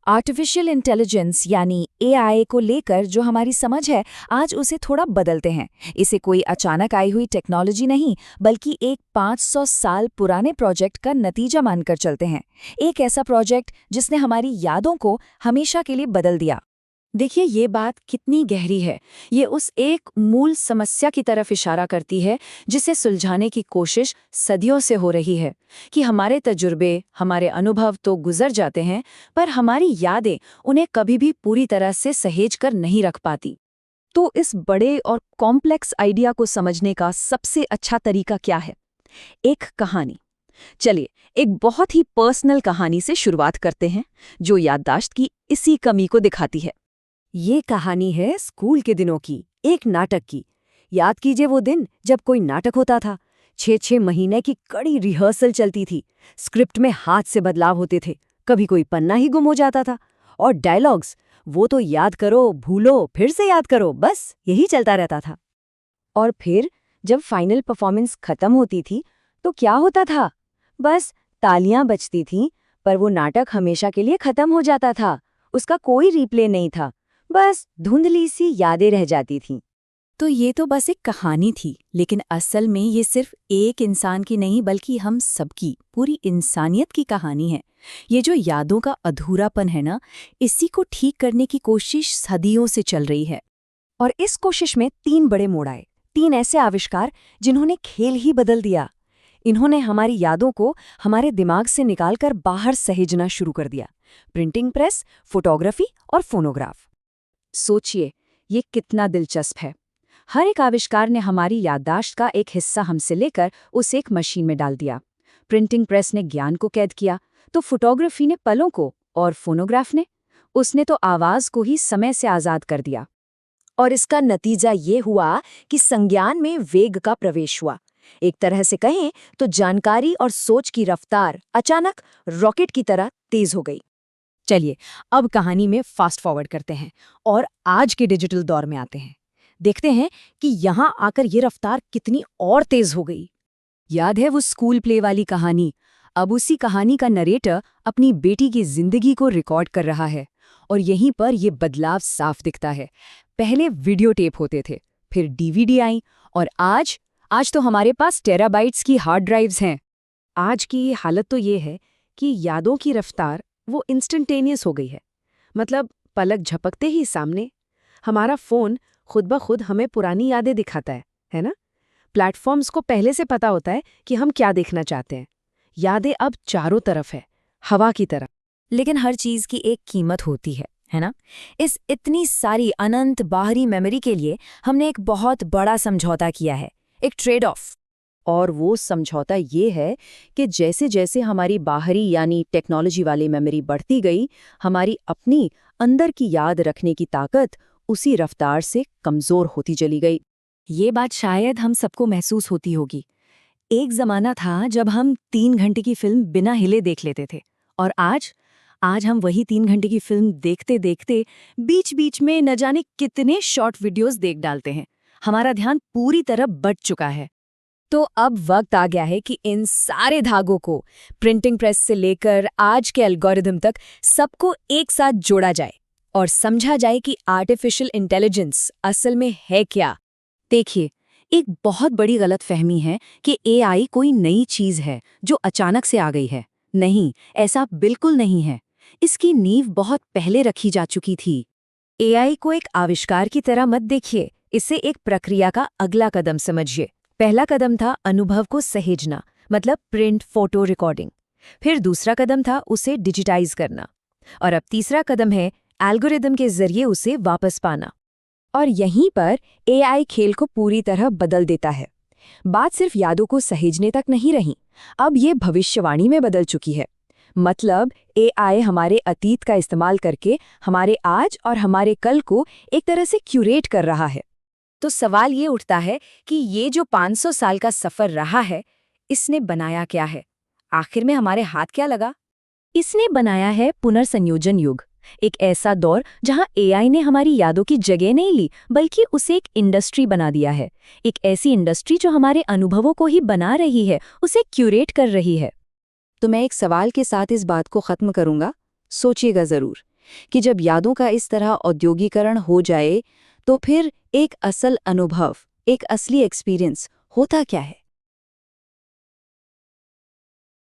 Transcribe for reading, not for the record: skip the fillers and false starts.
Artificial intelligence यानी AI को लेकर जो हमारी समझ है आज उसे थोड़ा बदलते हैं। इसे कोई अचानक आई हुई टेक्नोलॉजी नहीं बल्कि एक 500 साल पुराने प्रोजेक्ट का नतीजा मानकर चलते हैं। एक ऐसा प्रोजेक्ट जिसने हमारी यादों को हमेशा के लिए बदल दिया। देखिए, ये बात कितनी गहरी है। ये उस एक मूल समस्या की तरफ इशारा करती है जिसे सुलझाने की कोशिश सदियों से हो रही है कि हमारे तजुर्बे, हमारे अनुभव तो गुजर जाते हैं, पर हमारी यादें उन्हें कभी भी पूरी तरह से सहेज कर नहीं रख पाती। तो इस बड़े और कॉम्प्लेक्स आइडिया को समझने का सबसे अच्छा तरीका क्या है? एक कहानी। चलिए, एक बहुत ही पर्सनल कहानी से शुरुआत करते हैं जो याददाश्त की इसी कमी को दिखाती है। ये कहानी है स्कूल के दिनों की, एक नाटक की। याद कीजिए वो दिन जब कोई नाटक होता था। 6-6 महीने की कड़ी रिहर्सल चलती थी। स्क्रिप्ट में हाथ से बदलाव होते थे, कभी कोई पन्ना ही गुम हो जाता था। और डायलॉग्स, वो तो याद करो, भूलो, फिर से याद करो, बस यही चलता रहता था। और फिर जब फाइनल परफॉर्मेंस खत्म होती थी तो क्या होता था? बस तालियां बजती थीं, पर वो नाटक हमेशा के लिए खत्म हो जाता था। उसका कोई रिप्ले नहीं था, बस धुंधली सी यादें रह जाती थीं। तो ये तो बस एक कहानी थी, लेकिन असल में ये सिर्फ एक इंसान की नहीं बल्कि हम सबकी, पूरी इंसानियत की कहानी है। ये जो यादों का अधूरापन है ना, इसी को ठीक करने की कोशिश सदियों से चल रही है। और इस कोशिश में 3 बड़े मोड़ आए, 3 ऐसे आविष्कार जिन्होंने खेल ही बदल दिया। इन्होंने हमारी यादों को हमारे दिमाग से निकालकर बाहर सहेजना शुरू कर दिया। प्रिंटिंग प्रेस, फोटोग्राफी और फोनोग्राफ। सोचिए, ये कितना दिलचस्प है। हर एक आविष्कार ने हमारी याददाश्त का एक हिस्सा हमसे लेकर उसे एक मशीन में डाल दिया। प्रिंटिंग प्रेस ने ज्ञान को कैद किया, तो फोटोग्राफी ने पलों को, और फोनोग्राफ ने, उसने तो आवाज को ही समय से आजाद कर दिया। और इसका नतीजा ये हुआ कि संज्ञान में वेग का प्रवेश हुआ। एक तरह से कहें तो जानकारी और सोच की रफ्तार अचानक रॉकेट की तरह तेज हो गई। चलिए, अब कहानी में फास्ट फॉरवर्ड करते हैं और आज के डिजिटल दौर में आते हैं। देखते हैं कि यहाँ आकर ये रफ्तार कितनी और तेज हो गई। याद है वो स्कूल प्ले वाली कहानी? अब उसी कहानी का नरेटर अपनी बेटी की जिंदगी को रिकॉर्ड कर रहा है। और यहीं पर ये बदलाव साफ दिखता है। पहले वीडियो टेप होते थे, फिर डीवीडी आई, और आज तो हमारे पास टेराबाइट्स की हार्ड ड्राइव्स हैं। आज की हालत तो ये है कि यादों की रफ्तार वो इंस्टेंटेनियस हो गई है। मतलब पलक झपकते ही सामने हमारा फ़ोन खुद ब खुद हमें पुरानी यादें दिखाता है ना? प्लेटफॉर्म्स को पहले से पता होता है कि हम क्या देखना चाहते हैं। यादें अब चारों तरफ है, हवा की तरह। लेकिन हर चीज की एक कीमत होती है ना? इस इतनी सारी अनंत बाहरी मेमोरी के लिए हमने एक बहुत बड़ा समझौता किया है, एक ट्रेड ऑफ। और वो समझौता ये है कि जैसे जैसे हमारी बाहरी यानी टेक्नोलॉजी वाली मेमोरी बढ़ती गई, हमारी अपनी अंदर की याद रखने की ताकत उसी रफ्तार से कमज़ोर होती चली गई। ये बात शायद हम सबको महसूस होती होगी। एक ज़माना था जब हम 3 घंटे की फिल्म बिना हिले देख लेते थे, और आज हम वही 3 घंटे की फिल्म देखते देखते बीच बीच में न जाने कितने शॉर्ट वीडियोस देख डालते हैं। हमारा ध्यान पूरी तरह बट चुका है। तो अब वक्त आ गया है कि इन सारे धागों को, प्रिंटिंग प्रेस से लेकर आज के एल्गोरिदम तक, सबको एक साथ जोड़ा जाए और समझा जाए कि आर्टिफिशियल इंटेलिजेंस असल में है क्या। देखिए, एक बहुत बड़ी गलतफहमी है कि एआई कोई नई चीज है जो अचानक से आ गई है। नहीं, ऐसा बिल्कुल नहीं है। इसकी नींव बहुत पहले रखी जा चुकी थी। एआई को एक आविष्कार की तरह मत देखिए, इसे एक प्रक्रिया का अगला कदम समझिए। पहला कदम था अनुभव को सहेजना, मतलब प्रिंट, फोटो, रिकॉर्डिंग। फिर दूसरा कदम था उसे डिजिटाइज करना, और अब तीसरा कदम है एल्गोरिदम के जरिए उसे वापस पाना। और यहीं पर एआई खेल को पूरी तरह बदल देता है। बात सिर्फ यादों को सहेजने तक नहीं रही, अब ये भविष्यवाणी में बदल चुकी है। मतलब एआई हमारे अतीत का इस्तेमाल करके हमारे आज और हमारे कल को एक तरह से क्यूरेट कर रहा है। तो सवाल ये उठता है कि ये जो 500 साल का सफर रहा है, इसने बनाया क्या है? आखिर में हमारे हाथ क्या लगा? इसने बनाया है पुनर्संयोजन युग, एक ऐसा दौर जहां एआई ने हमारी यादों की जगह नहीं ली, बल्कि उसे एक इंडस्ट्री बना दिया है। एक ऐसी इंडस्ट्री जो हमारे अनुभवों को ही बना रही है, उसे क्यूरेट कर रही है। तो मैं एक सवाल के साथ इस बात को खत्म करूंगा। सोचिएगा जरूर कि जब यादों का इस तरह औद्योगीकरण हो जाए तो फिर एक असल अनुभव, एक असली एक्सपीरियंस होता क्या है?